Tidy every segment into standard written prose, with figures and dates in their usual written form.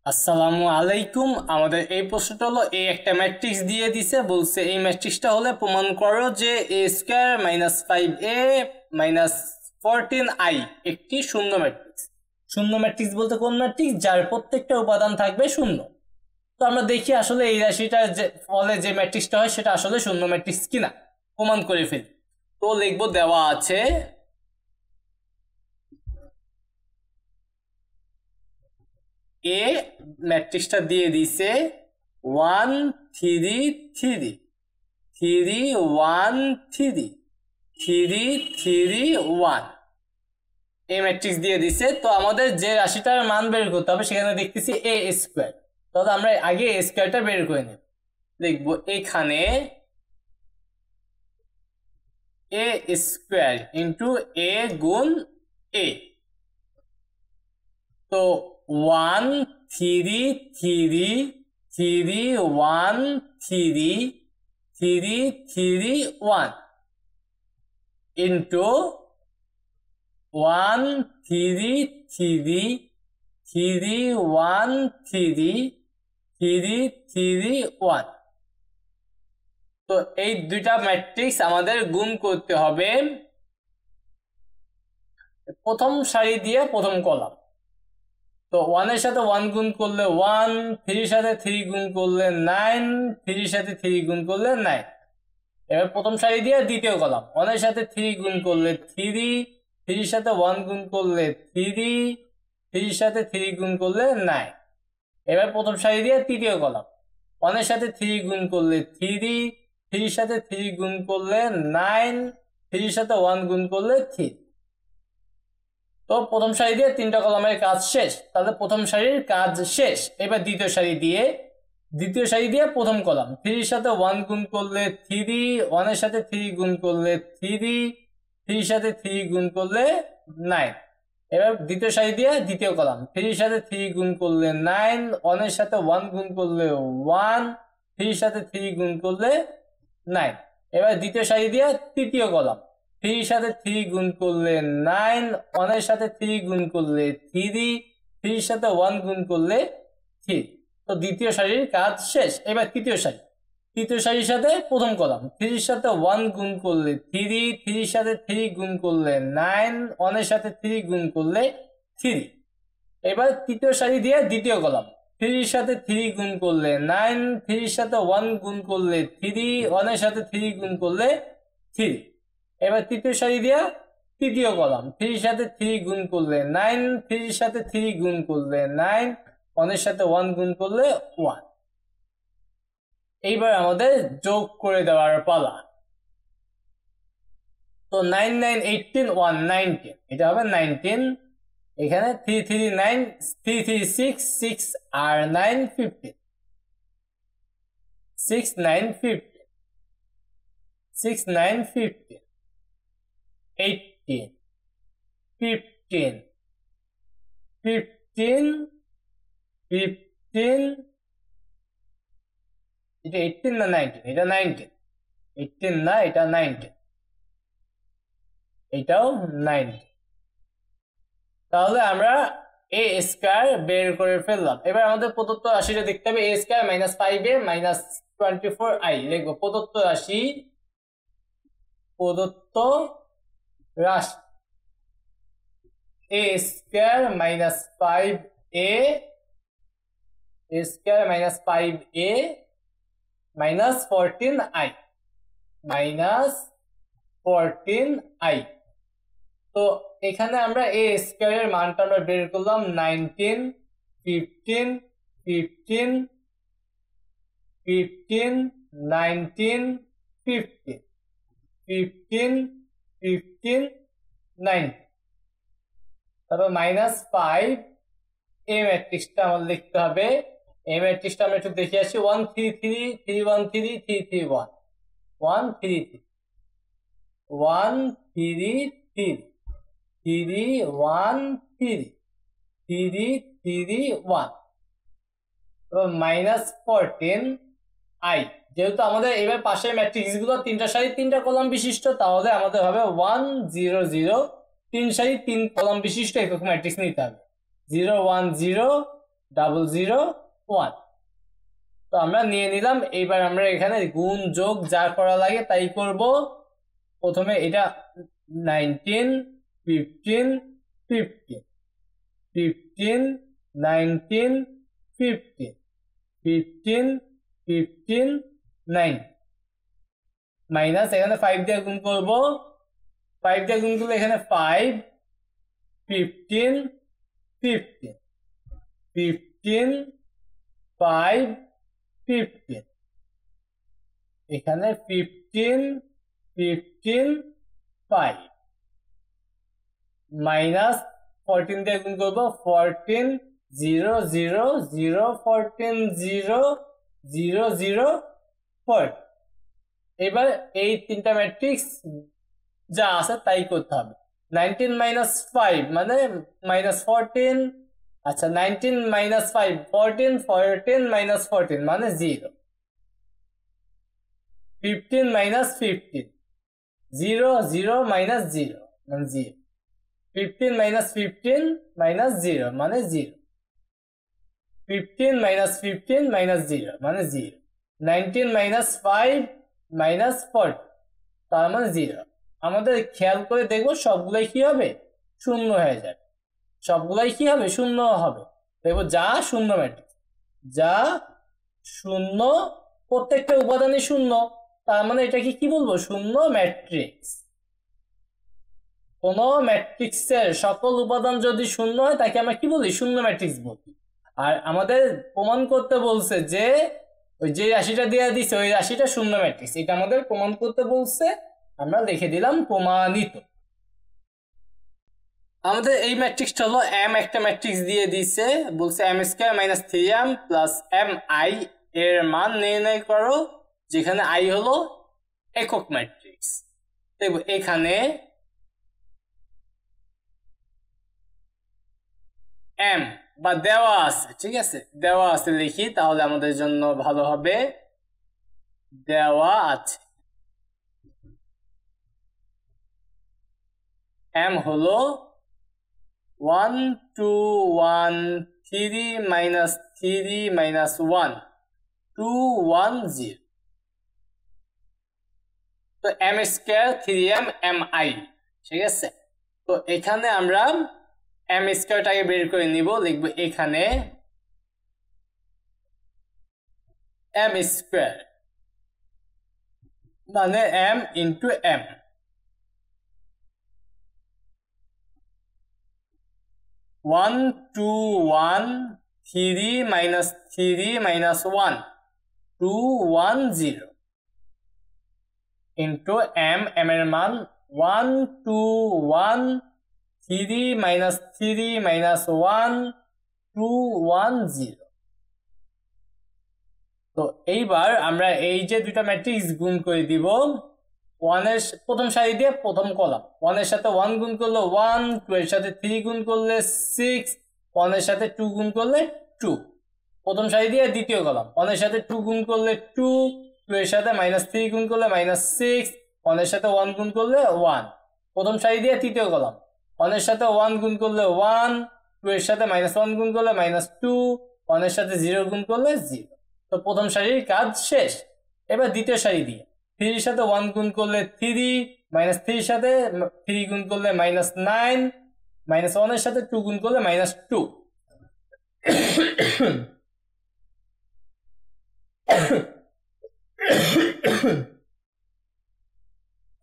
আসসালামু আলাইকুম। আমাদের এই প্রশ্নটা হলো, এই একটা ম্যাট্রিক্স দিয়ে দিছে, বলছে এই ম্যাট্রিক্সটা হলে প্রমাণ করো যে এ square minus 5a minus 14i একটি শূন্য ম্যাট্রিক্স। শূন্য ম্যাট্রিক্স বলতে কোন ম্যাট্রিক্স? যার প্রত্যেকটা উপাদান থাকবে শূন্য। তো আমরা দেখি আসলে এই রাশিটা যে ফলে যে ম্যাট্রিক্সটা হয় সেটা আসলে শূন্য ম্যাট্রিক্স কিনা, প্রমাণ করে ফেলি। তো লিখবো, দেওয়া আছে এ ম্যাট্রিক্সটা দিয়ে দিছে 1 3 3 3 1 3 3 3 1, এই ম্যাট্রিক্স দিয়ে দিছে। তো আমাদের যে রাশিটার মান বের করতে হবে সেখানে দেখতেছি এ স্কোয়ার। তাহলে আমরা আগে এ স্কোয়ারটা বের করে নেব। দেখবো এখানে এ স্কোয়ার ইন্টু এ গুণ এ, তো 1 3 3 3 1 3 3 3 1 ইন্টু 1 3 3 3 1 3 3 3 1। তো এই দুইটা ম্যাট্রিক্স আমাদের গুণ করতে হবে প্রথম সারি দিয়ে প্রথম কলাম। তো 1 এর সাথে 1 গুণ করলে 1, 3 এর সাথে 3 গুণ করলে 9, 3 এর সাথে 3 গুণ করলে 9। এবার প্রথম সারি দিয়ে দ্বিতীয় কলাম, 1 এর সাথে 3 গুণ করলে 3, 3 এর সাথে 1 গুণ করলে 3, 3 এর সাথে 3 গুণ করলে 9। এবার প্রথম সারি দিয়ে তৃতীয় কলাম, 1 এর সাথে 3 গুণ করলে 3, 3 এর সাথে 3 গুণ করলে 9, 3 এর সাথে 1 গুণ করলে 3। তো প্রথম সারি দিয়ে তিনটা কলামের কাজ শেষ, তাহলে প্রথম সারির কাজ শেষ। এবার দ্বিতীয় সারি দিয়ে প্রথম কলাম, 3 এর সাথে 1 গুণ করলে 3, 1 এর সাথে 3 গুণ করলে 3, 3 এর সাথে 3 গুণ করলে 9। এবার দ্বিতীয় সারি দিয়ে দ্বিতীয় কলাম, 3 এর সাথে 3 গুণ করলে 9, 1 এর সাথে 1 গুণ করলে 1, 3 এর সাথে 3 গুণ করলে 9। এবার দ্বিতীয় সারি দিয়ে তৃতীয় কলাম, 3 এর সাথে 3 গুণ করলে 9, 1 এর সাথে 3 গুণ করলে 3, 3 এর সাথে 1 গুণ করলে 3। তো দ্বিতীয় সারির কাজ শেষ। এবার তৃতীয় সারির সাথে প্রথম কলাম, 3 এর সাথে 1 গুণ করলে 3, 3 এর সাথে 3 গুণ করলে 9, 1 এর সাথে 3 গুণ করলে 3। এবার তৃতীয় সারি দিয়ে দ্বিতীয় কলাম, 3 এর সাথে 3 গুণ করলে 9, 3 এর সাথে 1 গুণ করলে 3, 1 এর সাথে 3 গুণ করলে 3। এবার তৃতীয় সারি দিয়ে তৃতীয় কলাম, 3 এর সাথে 3 গুণ করলে 9, 3 এর সাথে 3 গুণ করলে 9, 1 এর সাথে 1 গুণ করলে 1। এইবার আমাদের যোগ করে দেওয়ার পালা। তো 9 9 18 1 19, এটা হবে 19। এখানে 3 3 9, 3 3 6, 6 আর 9 15, 6 9 15, 6 9 15, 18 15 15 15, এটা 18 না 19? এটা 19, 18 না, এটা 19, এটাও 19। তাহলে আমরা এ স্কয়ার বের করে ফেললাম। এবার আমাদের প্রদত্ত রাশিটা দেখতে হবে, এ square minus 5a minus 24i। লিখবো প্রদত্ত রাশি এ square minus 5a minus 14i। তো এখানে আমরা এ স্কয়ারের মানটা আমরা বের করলাম 19, 15 15 15 19 15 15 15 9। তারপর মাইনাস 5, এই ম্যাট্রিক্সটা আমার লিখতে হবে। এই ম্যাট্রিক্সটা আমরা একটু দেখে আসি, 1 3 3 3 1 3 3 3 1 1 3 3 1 3 3 3 1 3 3 3 1, মাইনাস 14i। যেহেতু আমাদের এবার পাশের ম্যাট্রিক্স গুলো তিনটা সারি তিনটা কলাম বিশিষ্ট, তাহলে আমাদের হবে 1 0 0, 3 সারি 3 কলাম বিশিষ্ট একক ম্যাট্রিক্স নিতে হবে। 0 1 0 001। তো আমরা নিয়ে নিলাম। এইবার আমরা এখানে গুণ যোগ যা করা লাগে তাই করব। প্রথমে এটা 19 15 15 15 19 15 15 15 9 মাইনাস এখানে 5 দিয়ে গুণ করব। 5 দিয়ে গুণ করলে এখানে 5 15 15 15 5 15 এখানে 15 15 5 মাইনাস 14 দিয়ে গুণ করব। 14 0 0 0 14 0 0 0 4। এবার এই তিনটা ম্যাট্রিক্স যা আছে তাই করতে হবে। 19 মাইনাস 5 মানে মাইনাস 14। আচ্ছা 19 মাইনাস 5 14 14 মাইনাস 14 মানে 0। 15 মাইনাস 15 0 0 মাইনাস 0 মানে 0। 15 মাইনাস 15 মাইনাস 0 মানে 0। 15 মাইনাস 15 মাইনাস 0 মানে 0। 19 মাইনাস 5 মাইনাস 40 তার মানে 0। আমাদের খেয়াল করে দেখবো সবগুলাই কি হবে, শূন্য হয়ে যাবে। সবগুলাই কি হবে, শূন্য হবে। দেখবো যা শূন্য ম্যাট্রিক্স, যা শূন্য, প্রত্যেকটা উপাদানই শূন্য, তার মানে এটাকে কি বলবো, শূন্য ম্যাট্রিক্স। কোন ম্যাট্রিক্সের সকল উপাদান যদি শূন্য হয় তাকে আমরা কি বলি, শূন্য ম্যাট্রিক্স বলি। আর আমাদের প্রমাণ করতে বলছে যে ওই যে রাশিটা দিয়ে দিছে ওই রাশিটা শূন্য ম্যাট্রিক্স, এটা আমাদের প্রমাণ করতে বলছে। আমরা লিখে দিলাম প্রমাণিত। আমাদের এই ম্যাট্রিক্সটা হলো এম, একটা ম্যাট্রিক্স দিয়ে দিছে, বলছে M square minus 3m plus M I এর মান নির্ণয় করো, যেখানে আই হলো একক ম্যাট্রিক্স। দেখো এখানে এম বা দেওয়া আছে, ঠিক আছে, দেওয়া আছে লিখি তাহলে আমাদের জন্য ভালো হবে। দেওয়া আছে এম হলো 1 2 1 3 মাইনাস 3 মাইনাস 1 2 1 0। তো M square 3m M I, ঠিক আছে। তো এখানে আমরা এম স্কয়ারটাকে বের করে নিব, লিখবো এখানে এম স্কয়ার মানে M into M, 1 2 1 3 minus 3 minus 1 2 1 0 into M, M এর মান 1 2 1 3 মাইনাস 3 মাইনাস 1 2 1 0। তো এইবার আমরা এই যে দুইটা ম্যাট্রিক্স গুণ করে দিব। 1 এর প্রথম সারি দিয়ে প্রথম কলাম, 1 এর সাথে 1 গুণ করলে 1, 2 এর সাথে 3 গুণ করলে 6, 1 এর সাথে 2 গুণ করলে 2। প্রথম সারি দিয়ে দ্বিতীয় কলাম, 1 এর সাথে 2 গুণ করলে 2, 2 এর সাথে মাইনাস 3 গুণ করলে মাইনাস 6, 1 এর সাথে 1 গুণ করলে 1। প্রথম সারি দিয়ে তৃতীয় কলাম, 1 এর সাথে 1 গুণ করলে 1, 2 এর সাথে মাইনাস 1 গুণ করলে মাইনাস 2, 1 এর সাথে 0 গুণ করলে 0। তো প্রথম সারির কাজ শেষ। এবার দ্বিতীয় সারি দিয়ে 3 এর সাথে 1 গুণ করলে 3, মাইনাস 3 এর সাথে 3 গুণ করলে মাইনাস 9, মাইনাস 1 এর সাথে 2 গুণ করলে মাইনাস 2।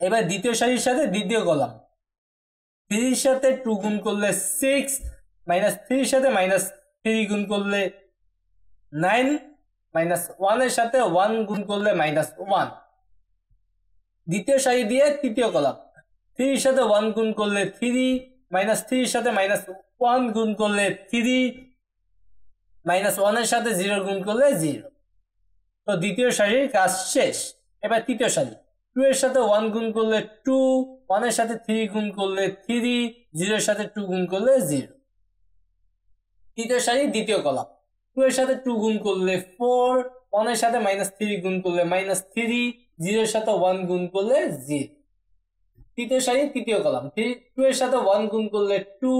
এবার দ্বিতীয় সারির সাথে দ্বিতীয় কলাম, 3 এর সাথে 2 গুণ করলে 6, মাইনাস 3 এর সাথে মাইনাস 3 গুণ করলে 9, মাইনাস 1 এর সাথে 1 গুণ করলে মাইনাস 1। দ্বিতীয় সারি দিয়ে তৃতীয় কলাম, 3 এর সাথে 1 গুণ করলে 3, মাইনাস 3 এর সাথে মাইনাস 1 গুণ করলে 3, মাইনাস 1 এর সাথে 0 গুণ করলে 0। তো দ্বিতীয় সারির কাজ শেষ। এবার তৃতীয় সারি, 2 এর সাথে 1 গুণ করলে 2, 1 এর সাথে 3 গুণ করলে 3, 0 এর সাথে 2 গুণ করলে 0। তৃতীয় সারি দ্বিতীয় কলাম, 2 এর সাথে 2 গুণ করলে 4, 1 এর সাথে মাইনাস 3 গুণ করলে মাইনাস 3, 0 এর সাথে 1 গুণ করলে 0। তৃতীয় সারি তৃতীয় কলাম, 2 এর সাথে 1 গুণ করলে 2,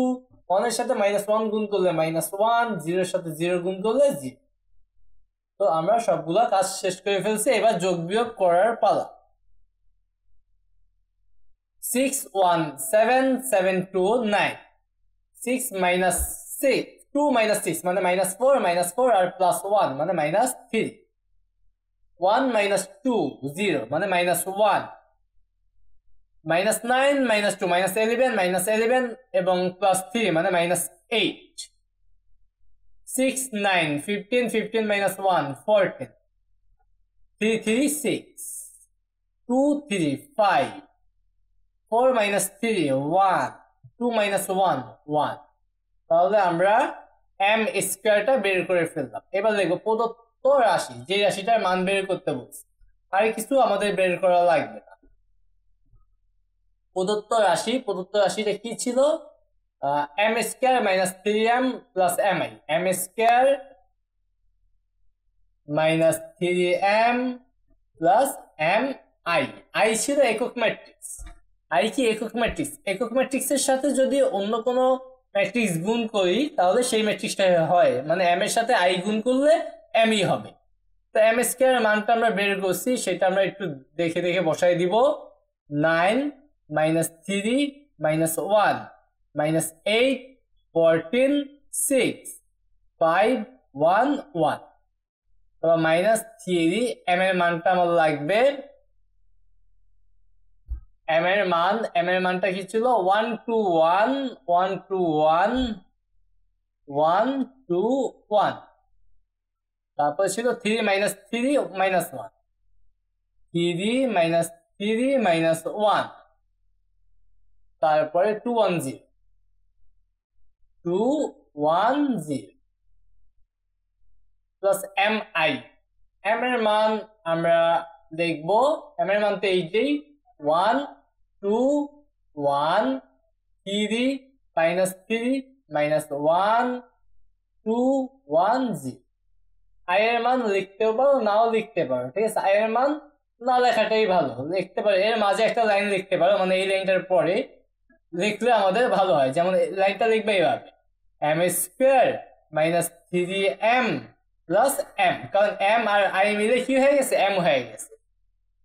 1 এর সাথে -1 গুণ করলে -1, 0 এর সাথে 0 গুণ করলে 0। তো আমরা সবগুলা কাজ শেষ করে ফেলছি, এবার যোগ বিয়োগ করার পালা। 6 1 7 7 2 9, 6 6 2 6 মানে -4 আর +1 মানে -3, 1 2 0 মানে -1, -9 -2 -11 এবং +3 মানে -8, 6 9 15 15 -1 14, 3 3 6, 2 3 5, 4 3 1, 2 1 1। তাহলে আমরা m স্কয়ারটা বের করে ফেললাম। এবার দেখো প্রদত্ত রাশি, যে রাশিটার মান বের করতে বলছি, আর কিছু আমাদের বের করা লাগবে না। প্রদত্ত রাশিটা কি ছিল? m square - 3m plus mi, m square - 3m plus mi। i ছিল একক ম্যাট্রিক্স। i কি একক ম্যাট্রিক্স? একক ম্যাট্রিক্সের সাথে যদি অন্য কোনো ম্যাট্রিক্স গুণ করি তাহলে সেই ম্যাট্রিক্সটা হয়, মানে m এর সাথে i গুণ করলে mi হবে। তো m স্কয়ার এর মানটা আমরা বের করছি, সেটা আমরা একটু দেখে দেখে বসাই দিব। 9 -3 -1 -8 14 6 5 1 1। তো -3 m এর মানটা আমার লাগবে, m এর মানটা কি ছিল? 1 2 1 1 2 1 1 2 1। তারপর ছিল 3 -3 -1, 3 -3 -1। তারপরে 2 1 0 2 1 0 প্লাস mi। m এর মান আমরা দেখব, m এর মান তো এইটাই, 1 2 1 3 -3 -1 2 1 0। i এর মান লিখতেও পারো, নাও লিখতে পারো, ঠিক আছে? i এর মান না লেখাটাই ভালো, লিখতে পারো এর মাঝে একটা লাইন লিখতে পারো, মানে এই লাইনটার পরে লিখলে আমাদের ভালো হয়। যেমন লাইনটা লিখবে এইভাবে, m square - 3m plus m, কারণ m আর i মিলে কি হয়ে গেছে? m হয়ে গেছে।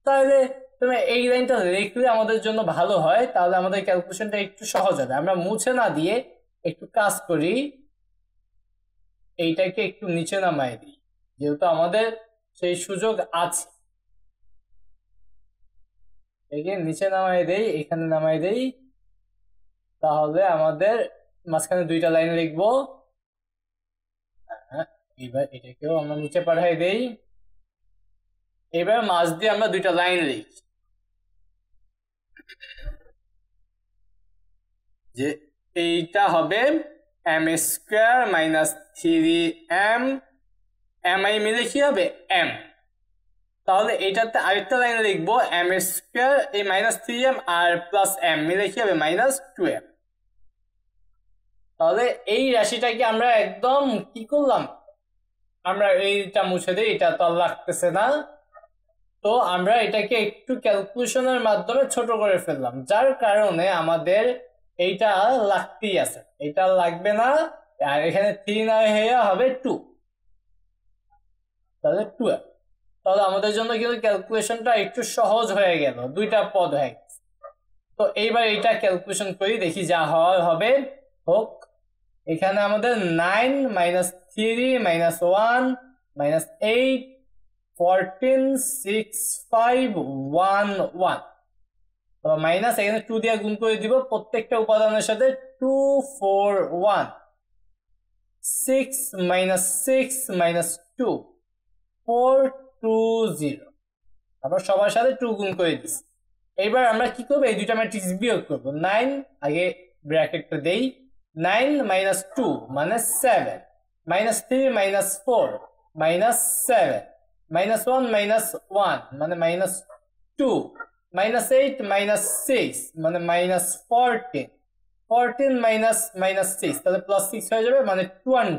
তাহলে তুমি এই লাইনটা লিখলে আমাদের জন্য ভালো হয়, তাহলে আমাদের ক্যালকুলেশনটা একটু সহজ হবে। আমরা মুছে না দিয়ে একটু কাজ করি, এইটাকে একটু নিচে নামাই দিই, যেহেতু আমাদের সেই সুযোগ আছে। একে নিচে নামাই দেই, এখানে নামাই দেই, তাহলে আমাদের মাঝখানে দুইটা লাইন লিখবো। এবার এটাকেও আমরা নিচে পাঠাই দেই। এবার মাঝ দিয়ে আমরা দুইটা লাইন লিখি, যে এইটা হবে m স্কয়ার - 3m, mi মিলে কি হবে? m। তাহলে এইটাতে আরেকটা লাইন লিখবো, m স্কয়ার এই -3m আর প্লাস m মিলে কি হবে? -2m। তাহলে এই রাশিটাকে আমরা একদম কি করলাম? আমরা এইটা মুছে দিই, এটা তো আর লাগতেছে না। তো আমরা এটাকে একটু ক্যালকুলেশনের মাধ্যমে ছোট করে ফেললাম, যার কারণে আমাদের এইটা লাগতেই আছে, এটা লাগবে না। আর এখানে 3 আর হয়ে হবে 2, তাহলে 12। তাহলে আমাদের জন্য কিন্তু ক্যালকুলেশনটা একটু সহজ হয়ে গেল, দুইটা পদ হয়ে গেছে। তো এইবার এটা ক্যালকুলেশন করি, দেখি যা হওয়ার হবে হোক। এখানে আমাদের 9 -3 -1 -8 14 6 5 1 1। মাইনাস এখানে 2 দিয়ে গুণ করে দিব প্রত্যেকটা উপাদানের সাথে, 2 4 1 6 -6 -2 4 2 0। তারপর সবার সাথে 2 গুণ করে দিচ্ছি। এইবার আমরা কি করবো? এই দুইটা ম্যাট্রিক্স বিয়োগ করবো। 9 আগে ব্র্যাকেটটা দেই, 9 -2 মানে 7 -3 -4 -7 -1 -1 মানে -2 -8 -6 মানে -14 14 -6 তাহলে +6 হয়ে যাবে, মানে 20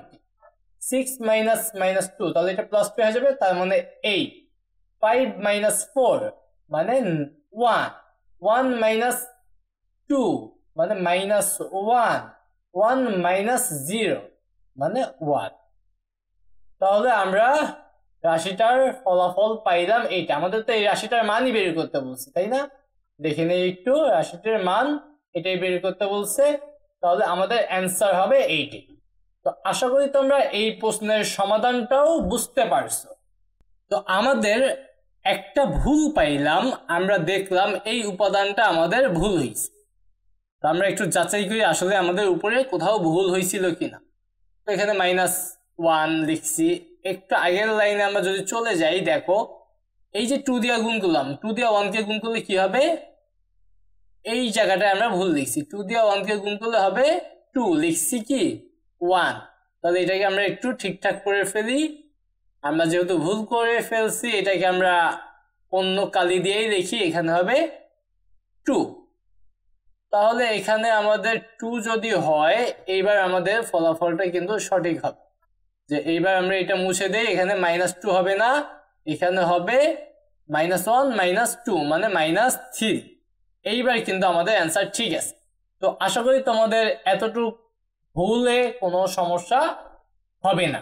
6 -2 তাহলে এটা +2 হয়ে যাবে, তার মানে 8 5 -4 মানে 1 1 -2 মানে -1 1 মাইনাস 0 মানে 1। তাহলে আমরা রাশিটার ফলাফল পাইলাম এইটা। আমাদের তো এই রাশিটার মানই বের করতে বলছে, তাই না? দেখে নেই একটু, রাশিটার মান এটাই বের করতে বলছে। তাহলে আমাদের অ্যান্সার হবে এইটি। তো আশা করি তোমরা এই প্রশ্নের সমাধানটাও বুঝতে পারছো। তো আমাদের একটা ভুল পাইলাম, আমরা দেখলাম এই উপাদানটা আমাদের ভুল হয়েছে। তো আমরা একটু যাচাই করি আসলে আমাদের উপরে কোথাও ভুল হয়েছিল কিনা। তো এখানে -1 লিখছি। একটু আগের লাইনে আমরা যদি চলে যাই, দেখো এই যে 2 দিয়ে গুণ করলাম, 2 দিয়ে 1 কে গুণ করলে কি হবে, এই জায়গাটায় আমরা ভুল লিখছি। 2 দিয়ে 1 কে গুণ করলে হবে 2, লিখছি কি 1। তাহলে এটাকে আমরা একটু ঠিকঠাক করে ফেলি। আমরা যেহেতু ভুল করে ফেলছি, এটাকে আমরা অন্য কালি দিয়েই লিখি, এখানে হবে 2। তাহলে এখানে আমাদের 2 যদি হয়, এইবার আমাদের ফলাফলটা কিন্তু সঠিক হবে। যে এইবার আমরা এটা মুছে দেই, এখানে -2 হবে না, এখানে হবে -1 -2 মানে -3। এইবার কিন্তু আমাদের অ্যান্সার ঠিক আছে। তো আশা করি তোমাদের এতটুকু ভুলে কোনো সমস্যা হবে না।